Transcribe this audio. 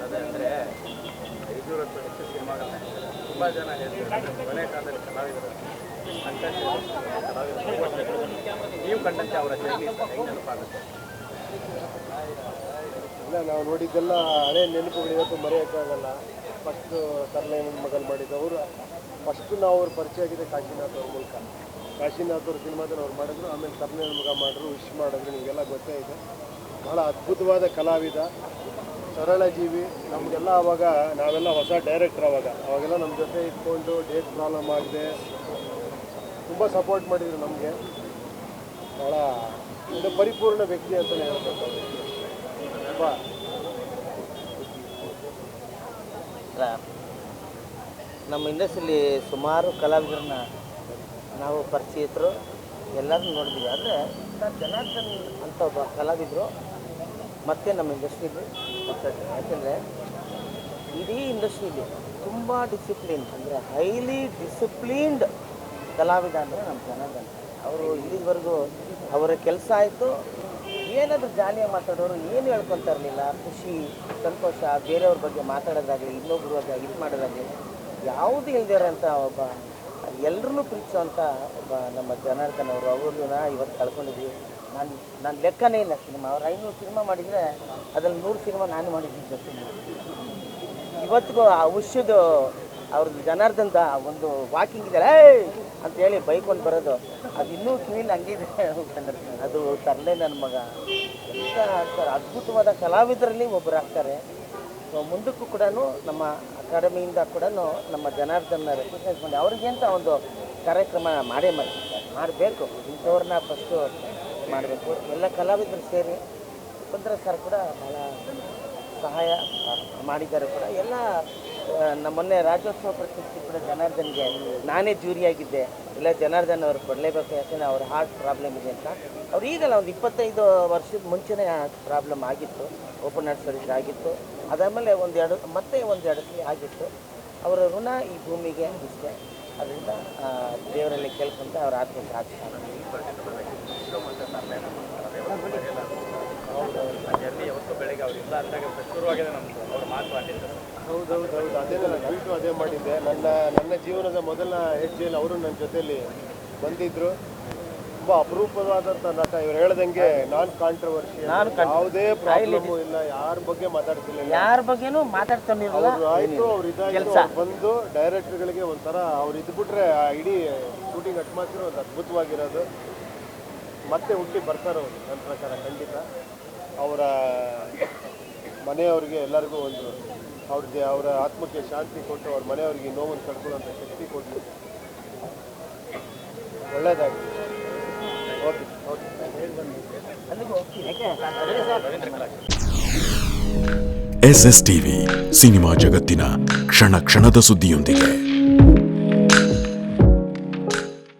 ಅದೇ ಅಂದರೆ 500 ಹೆಚ್ಚು ಸಿನಿಮಾಗಳನ್ನ ತುಂಬ ಜನ ಹೇಳ್ತಾರೆ ಕೊನೆ ಕಾಲದಲ್ಲಿ ಕಲಾವಿದರು ಕಂಟೆಂಟ್ ನೀವು ಕಂಟೆಂಟ್ ಅವರ ಜರ್ನಿ ಹೆಂಗೆ ನೆನಪಾಗುತ್ತೆ? ಇಲ್ಲ, ನಾವು ನೋಡಿದ್ದೆಲ್ಲ ಹಳೆ ನೆನಪುಗಳು ಇವತ್ತು ಮರೆಯೋಕ್ಕಾಗಲ್ಲ. ಫಸ್ಟು ತರಲೆ ನನ್ನ ಮಗಲ್ ಮಾಡಿದ್ದವರು ಫಸ್ಟು ನಾವು ಅವ್ರ ಪರಿಚಯ ಆಗಿದೆ ಕಾಶಿನಾಥ್ ಅವ್ರ ಮೂಲಕ. ಕಾಶಿನಾಥ್ ಅವ್ರ ಸಿನಿಮಾದಲ್ಲಿ ಅವ್ರು ಮಾಡಿದ್ರು, ಆಮೇಲೆ ತರಲೆ ನನ್ನ ಮಗ ಮಾಡಿದ್ರು, ವಿಶ್ ಮಾಡಿದ್ರು, ನಿಮಗೆಲ್ಲ ಗೊತ್ತೇ ಇದೆ. ಬಹಳ ಅದ್ಭುತವಾದ ಕಲಾವಿದ, ಸರಳ ಜೀವಿ. ನಮಗೆಲ್ಲ ಅವಾಗ ನಾವೆಲ್ಲ ಹೊಸ ಡೈರೆಕ್ಟರ್ ಅವಾಗೆಲ್ಲ ನಮ್ಮ ಜೊತೆ ಇಟ್ಕೊಂಡು ಡೇಟ್ ಪ್ರಾಬ್ಲಮ್ ಆಗಿದೆ ತುಂಬ ಸಪೋರ್ಟ್ ಮಾಡಿದರು ನಮಗೆ. ಭಾಳ ಒಂದು ಪರಿಪೂರ್ಣ ವ್ಯಕ್ತಿ ಅಂತಲೇ ಹೇಳ್ಬೇಕು. ತುಂಬ ನಮ್ಮ ಇಂಡಸ್ಟ್ರಿಯಲ್ಲಿ ಸುಮಾರು ಕಲಾವಿದರನ್ನ ನಾವು ಪರಿಚಯಿತರು ಎಲ್ಲರನ್ನೂ ನೋಡಿದ್ದೀವಿ. ಆದರೆ ಜನಾರ್ದನ್ ಅಂತ ಒಬ್ಬ ಕಲಾವಿದರು ಮತ್ತು ನಮ್ಮ ಇಂಡಸ್ಟ್ರಿಯಲ್ಲಿ ಯಾಕೆಂದರೆ ಇಡೀ ಇಂಡಸ್ಟ್ರಿಯಲ್ಲಿ ತುಂಬ ಡಿಸಿಪ್ಲಿನ್ ಅಂದರೆ ಹೈಲಿ ಡಿಸಿಪ್ಲಿನ್ಡ್ ಕಲಾವಿದ ಅಂದರೆ ನಮ್ಮ ಜನಾರ್ದನ್. ಅವರು ಇಲ್ಲಿವರೆಗೂ ಅವರ ಕೆಲಸ ಆಯಿತು, ಏನಾದರೂ ಜಾಲಿಯಾಗಿ ಮಾತಾಡೋರು, ಏನು ಹೇಳ್ಕೊತಾ ಇರಲಿಲ್ಲ. ಖುಷಿ ಸಂತೋಷ ಬೇರೆಯವ್ರ ಬಗ್ಗೆ ಮಾತಾಡೋದಾಗಲಿ, ಇನ್ನೊಬ್ಬರು ಇದು ಮಾಡೋದಾಗಲಿ ಯಾವುದು ಇಲ್ದಿರೋಂಥ ಒಬ್ಬ ಎಲ್ಲರನ್ನೂ ಪ್ರೀತಿಸೋವಂಥ ಒಬ್ಬ ನಮ್ಮ ಜನಾರ್ದನ್ ಅವರು. ಅವ್ರನ್ನ ಇವತ್ತು ಕಳ್ಕೊಂಡಿದ್ವಿ. ನಾನು ಲೆಕ್ಕನೇ ಇಲ್ಲ ಸಿನಿಮಾ. ಅವ್ರು 500 ಸಿನಿಮಾ ಮಾಡಿದರೆ ಅದ್ರಲ್ಲಿ 100 ಸಿನಿಮಾ ನಾನು ಮಾಡಿದ್ದೀನಿ ಜೊತೆ. ಇವತ್ತಿಗೂ ಆ ಹುಷದ್ದು ಅವ್ರದ್ದು ಜನಾರ್ದಂತ ಒಂದು ವಾಕಿಂಗ್ ಇದೆ ಅಂತೇಳಿ ಬೈಕೊಂಡು ಬರೋದು, ಅದು ಇನ್ನೂ ಕಿವಿಲಿ ಹಂಗಿದೆ. ಅದು ತರಲೆ ನನ್ನ ಮಗ ಎಂತ ಆಗ್ತಾರೆ. ಅದ್ಭುತವಾದ ಕಲಾವಿದರಲ್ಲಿ ಒಬ್ಬರು ಆಗ್ತಾರೆ. ಮುಂದಕ್ಕೂ ಕೂಡ ನಮ್ಮ ಅಕಾಡೆಮಿಯಿಂದ ಕೂಡ ನಮ್ಮ ಜನಾರ್ದನ್ನ ರೆಕಗ್ನೈಸ್ ಮಾಡಿ ಅವ್ರಿಗೆ ಅಂತ ಒಂದು ಕಾರ್ಯಕ್ರಮ ಮಾಡಬೇಕು. ಇಂಥವ್ರನ್ನ ಫಸ್ಟು ಮಾಡಬೇಕು. ಎಲ್ಲ ಕಲಾವಿದರು ಸೇರಿ ಉಪೇಂದ್ರ ಸರ್ ಕೂಡ ಭಾಳ ಸಹಾಯ ಮಾಡಿದ್ದಾರೆ ಕೂಡ. ಎಲ್ಲ ನಮ್ಮ ಮೊನ್ನೆ ರಾಜ್ಯೋತ್ಸವ ಪ್ರಶಸ್ತಿ ಕೂಡ ಜನಾರ್ದನ್ಗೆ ನಾನೇ ಜ್ಯೂರಿಯಾಗಿದ್ದೆ. ಇಲ್ಲ ಜನಾರ್ದನ್ ಅವ್ರು ಕೊಡಲೇಬೇಕು, ಯಾಕೆಂದರೆ ಅವ್ರ ಹಾರ್ಟ್ ಪ್ರಾಬ್ಲಮ್ ಇದೆ ಅಂತ. ಅವ್ರು ಈಗಲ್ಲ ಒಂದು 25 ವರ್ಷದ ಮುಂಚೆನೇ ಪ್ರಾಬ್ಲಮ್ ಆಗಿತ್ತು, ಓಪನ್ ಹಾರ್ಟ್ ಸರ್ಜರಿ ಆಗಿತ್ತು. ಅದಾದಮೇಲೆ ಮತ್ತೆ ಒಂದು ಎರಡು ಸಲ ಆಗಿತ್ತು. ಅವರ ಋಣ ಈ ಭೂಮಿಗೆ ಇಷ್ಟೇ. ಅದರಿಂದ ದೇವರಲ್ಲಿ ಕೇಳ್ಕೊಂತ ಅವ್ರ ಆತ್ಮಕ್ಕೆ ಜರ್ನಿ ಯಾವತ್ತು ಬೆಳಗ್ಗೆ ಅವ್ರು ಇಲ್ಲ ಅಂದಾಗ ಶುರುವಾಗಿದೆ ನಮ್ಮದು ಅವ್ರ ಮಾತು. ಹೌದೌದು, ಅದೇ ನಾನು ಟ್ವೀಟು ಅದೇ ಮಾಡಿದ್ದೆ. ನನ್ನ ಜೀವನದ ಮೊದಲ ಹೆಜ್ಜೆಯಲ್ಲಿ ಅವರು ನನ್ನ ಜೊತೆಯಲ್ಲಿ ಬಂದಿದ್ದರು. ತುಂಬ ಅಪರೂಪವಾದಂಥ ನಟ. ಇವ್ರು ಹೇಳ್ದಂಗೆ ನಾನ್ ಕಾಂಟ್ರವರ್ಷಿಯಲ್, ಯಾವುದೇ ಪ್ರಾಬ್ಲಮ್ಮು ಇಲ್ಲ, ಯಾರ ಬಗ್ಗೆ ಮಾತಾಡ್ತಿಲ್ಲ, ಯಾರ ಬಗ್ಗೆನೂ ಮಾತಾಡ್ತಾನಿರಲ್ಲ. ಆಯಿತು ಅವ್ರು ಇದಾಯಿತು ಬಂದು ಡೈರೆಕ್ಟರ್ಗಳಿಗೆ ಒಂಥರ ಅವ್ರು ಇದ್ಬಿಟ್ರೆ ಆ ಇಡೀ ಶೂಟಿಂಗ್ ಅಟ್ಮಾಸ್ಫಿಯರ್ ಒಂದು ಅದ್ಭುತವಾಗಿರೋದು. ಮತ್ತೆ ಹುಟ್ಟಿ ಬರ್ತಾರೆ ಅವರು ನನ್ನ ಪ್ರಕಾರ ಖಂಡಿತ. ಅವರ ಮನೆಯವ್ರಿಗೆ ಎಲ್ಲರಿಗೂ ಒಂದು ಅವರ ಆತ್ಮಕ್ಕೆ ಶಾಂತಿ ಕೊಟ್ಟು ಅವ್ರ ಮನೆಯವ್ರಿಗೆ ನೋವನ್ನು ತಡ್ಕೊಳ್ಳೋಂಥ ಶಕ್ತಿ ಕೊಟ್ಟು ಒಳ್ಳೆಯದಾಗಿ. SS ಟಿವಿ ಸಿನಿಮಾ ಜಗತ್ತಿನ ಕ್ಷಣ ಕ್ಷಣದ ಸುದ್ದಿಯೊಂದಿಗೆ.